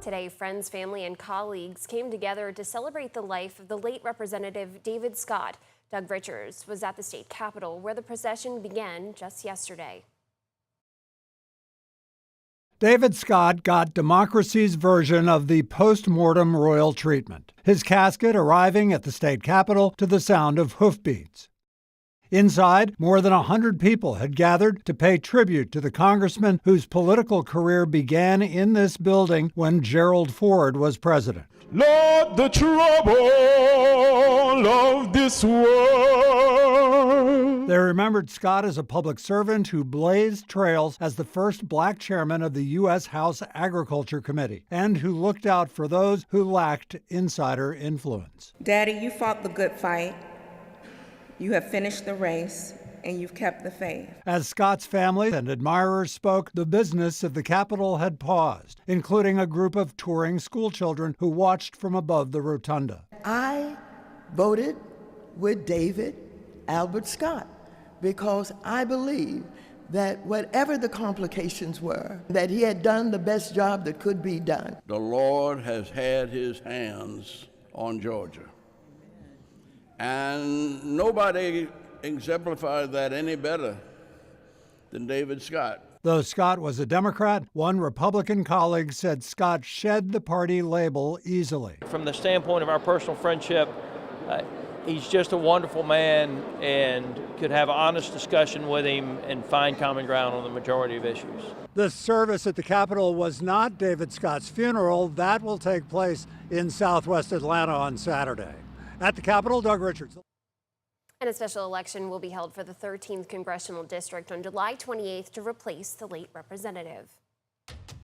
Today, friends, family, and colleagues came together to celebrate the life of the late Representative David Scott. Doug Richards was at the state capitol where the procession began just yesterday. David Scott got democracy's version of the post-mortem royal treatment, his casket arriving at the state capitol to the sound of hoofbeats. Inside, more than 100 people had gathered to pay tribute to the congressman whose political career began in this building when Gerald Ford was president. Lord, the trouble of this world. They remembered Scott as a public servant who blazed trails as the first black chairman of the U.S. House Agriculture Committee and who looked out for those who lacked insider influence. Daddy, you fought the good fight. You have finished the race, and you've kept the faith. As Scott's family and admirers spoke, the business of the Capitol had paused, including a group of touring schoolchildren who watched from above the rotunda. I voted with David Albert Scott because I believe that whatever the complications were, that he had done the best job that could be done. The Lord has had his hands on Georgia. And nobody exemplified that any better than David Scott. Though Scott was a Democrat, one Republican colleague said Scott shed the party label easily. From the standpoint of our personal friendship, he's just a wonderful man and could have an honest discussion with him and find common ground on the majority of issues. The service at the Capitol was not David Scott's funeral. That will take place in Southwest Atlanta on Saturday. At the Capitol, Doug Richards. And a special election will be held for the 13th Congressional District on July 28th to replace the late representative.